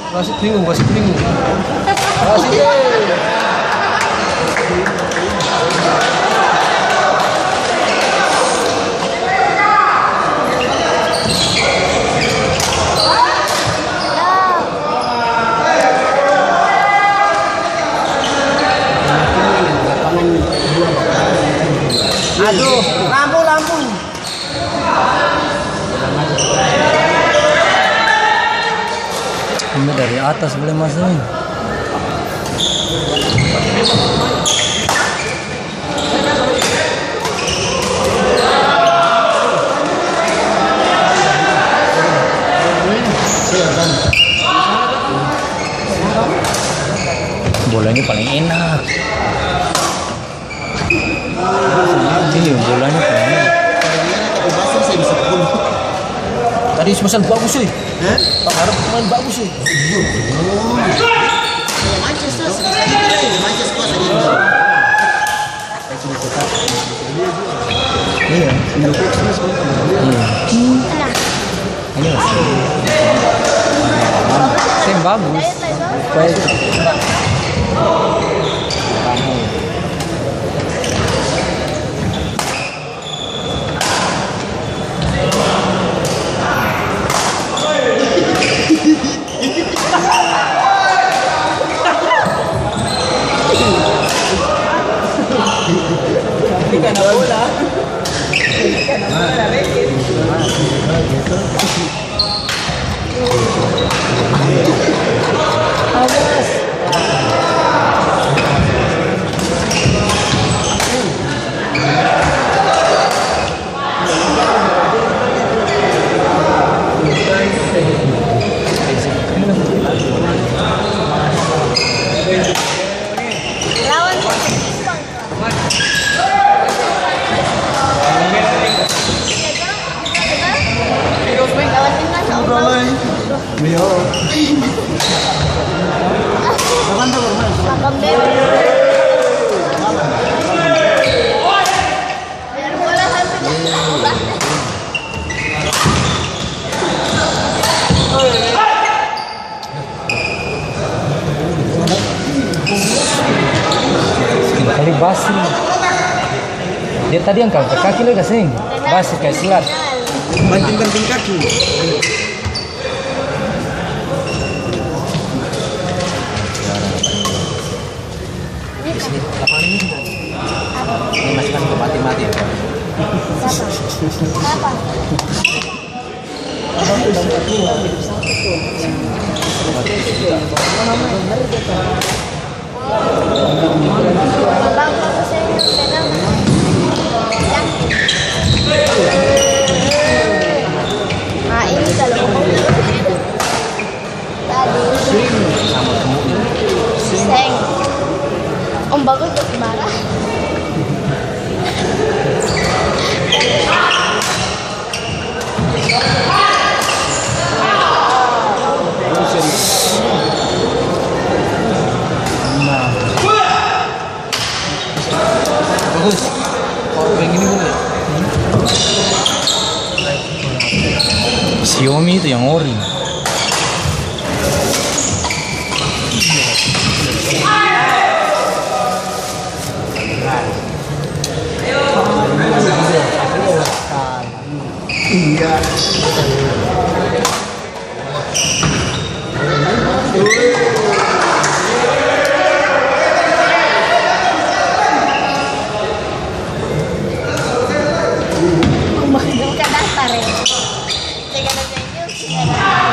Wasit bingung, wasit bingung. Wasit. Aduh, lampu. Ini dari atas boleh masuk nih. Bolanya paling enak. Ini bolanya paling enak. Tadi pesan bagus sih. Pak Harap main bagus sih. Iya. Ini Sam bagus. Baik. Kali basi. Dia tadi angkat ke kaki lo kasih. Basi kayak silat. Banting kaki. Ini masih mati ya. Siapa? Nah ini kalau tadi seng Om Bagus tuh marah. Bagus. Kalau yang ini boleh. Xiaomi itu yang ori. Iya. Bukan dasar ya. Jangan ada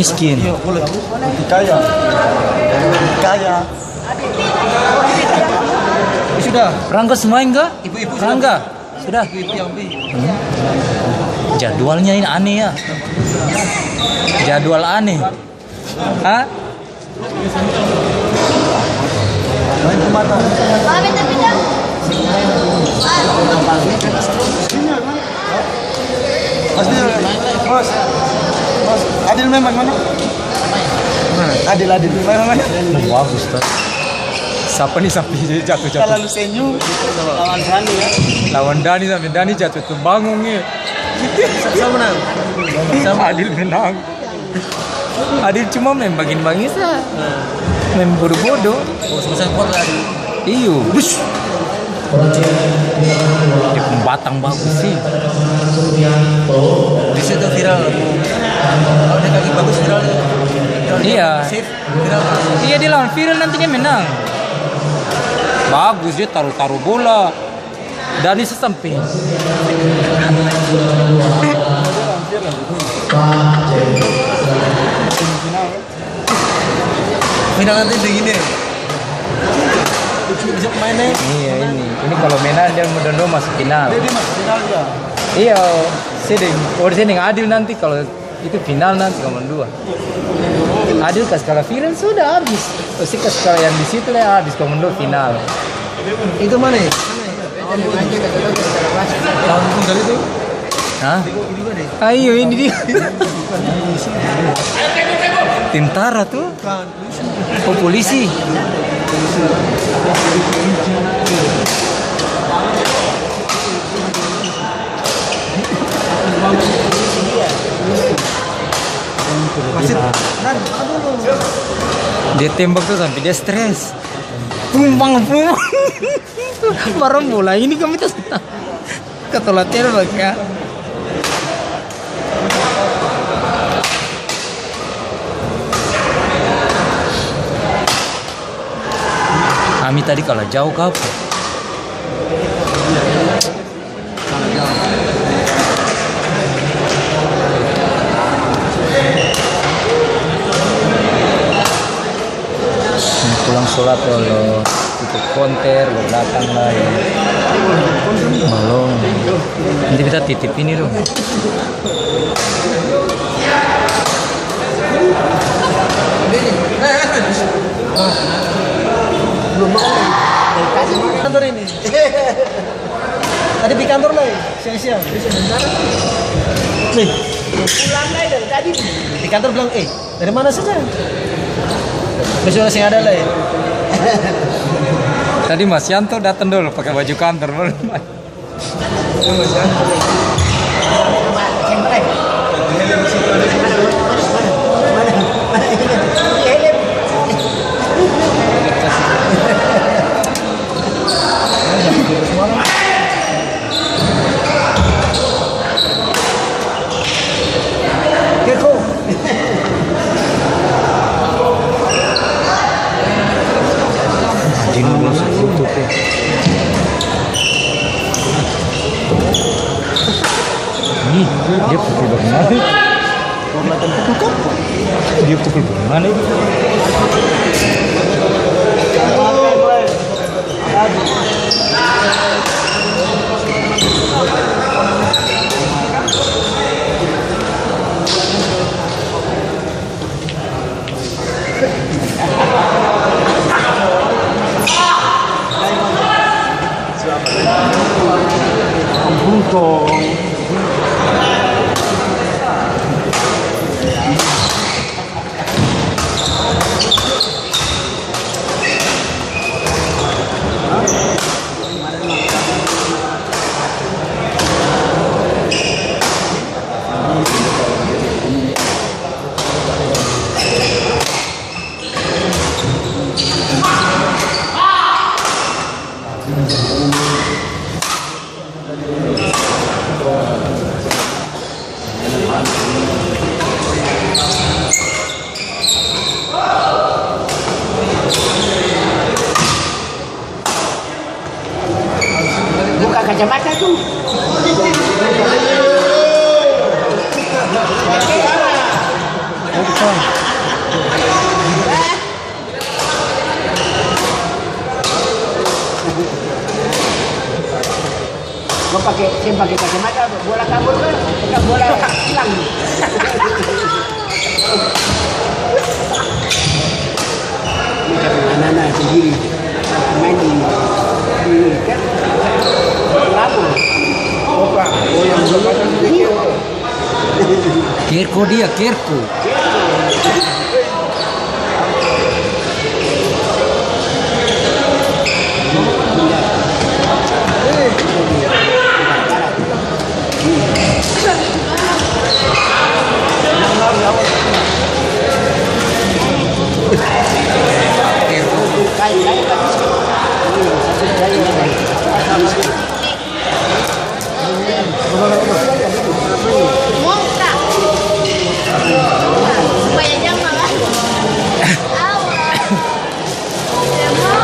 miskin. Kaya. Kaya. Sudah. Rangga semain enggak? Ibu-ibu Rangga sudah. Ibu yang beli. Jadwalnya ini aneh ya. Jadwal aneh. Hah? Pak, beda-beda. Mas, Adil memang mana? Adil. Mana? Bagus tuh. Siapa nih sampai jatuh-jatuh? Kalau senyum, lawan Dani ya. Lawan Dani sampai Dani jatuh tuh bangun nih. Siapa menang? Sama Adil menang. Adil cuma main bangin-bangin sah. Main bodoh-bodoh. Oh, sebesar kuat tadi. Iyo, bus. Dia pembatang bagus sih. Di situ viral. Kalau dia kaki bagus viral. Iya. Save viral. Iya dia lawan viral nantinya menang. Bagus dia taruh bola. Dani sesampai. Final nanti begini. Bisa mainnya. Iya ini kalau menang dia mudah-mudahan masuk final. Dia masuk final ya. Iya, sedang. Sedang Adil nanti kalau itu final nanti nomor 2. Adil kas kalah final sudah habis. Pasti kas kalah yang di situ lah habis nomor 2 final. Itu mana ya? Lawan tunggal itu. Hah? Ayo ini dia. Tentara tuh. Oh polisi. Dia tembak tuh sampai dia stres. Pumpang. Baru mulai ini kami tuh ketolak terbang ya. Kami tadi kalau jauh ke apa? Pulang sholat lo tutup konter, lo datang lah ya. Malong. Nanti kita titip ini dong. Belum makan. Kantor ini. Tadi di kantor lah, siang-siang. Nih, pulang lah dari tadi. Di kantor bilang, dari mana saja? Besok masih ada lah ya. Tadi Mas Yanto datang dulu pakai baju kantor baru. Nih, dia pukul bagaimana? Dia pukul bagaimana? pakai kacamata, bola kabur kan, bukan bola hilang. Anak-anak sendiri main di kan lama. Kirko dia, Kirko. Mau tak? Supaya jangan lah. Awal. Saya mau.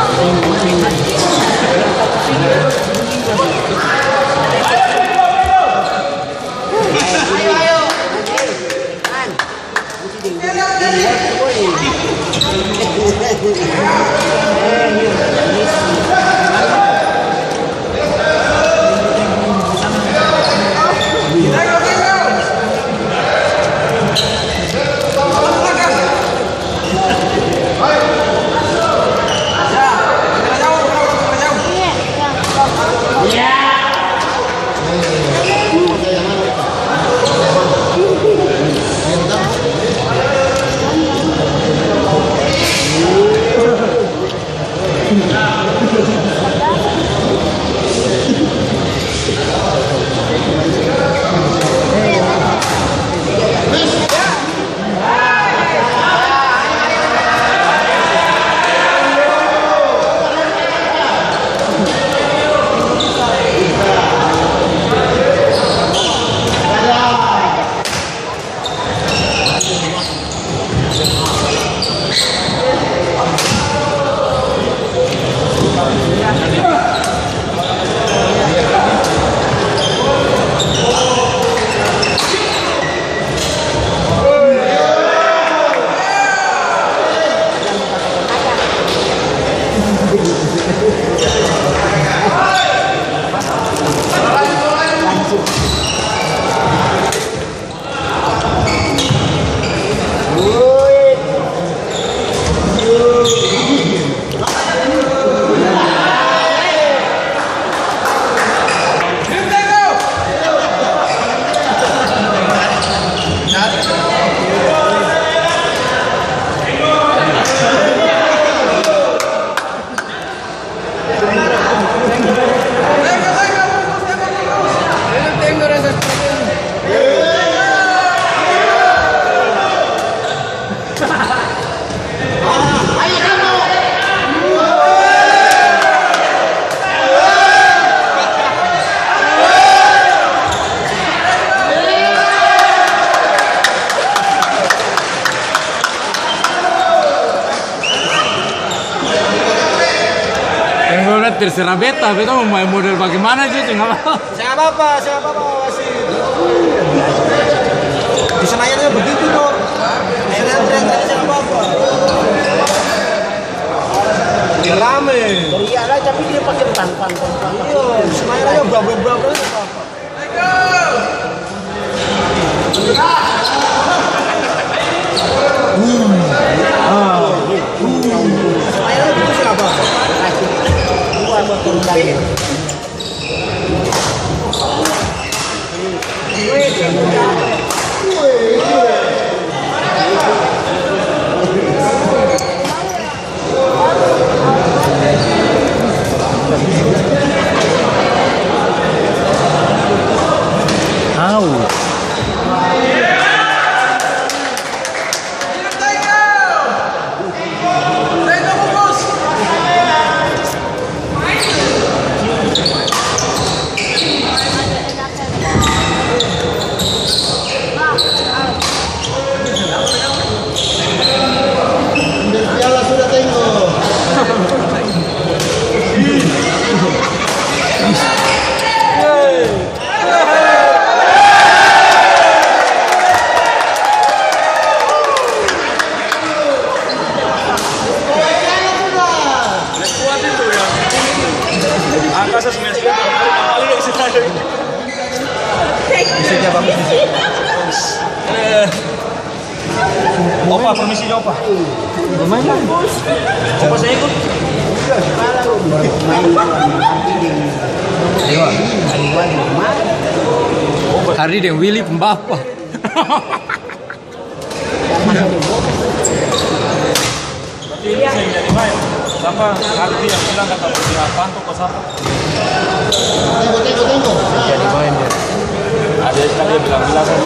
Terserah beta mau main model bagaimana juga nggak apa. Saya apa-apa, wasit. Di Senayannya begitu kok. Senayan tadi saya apa-apa. Dia rame. Iya lah, tapi dia pakai pan. Iya, Senayan aja berapa-berapa apa-apa. Senayan begitu sih apa? Buat turun lagi. Opa, permisi Opa. Bermain lah. Opa saya ikut. Hari dan Willy pembapa. Berarti ini saya jadi main. Siapa Ardi yang bilang kata dia Panto ke siapa? Jadi main dia. Ada sekali bilang-bilang kan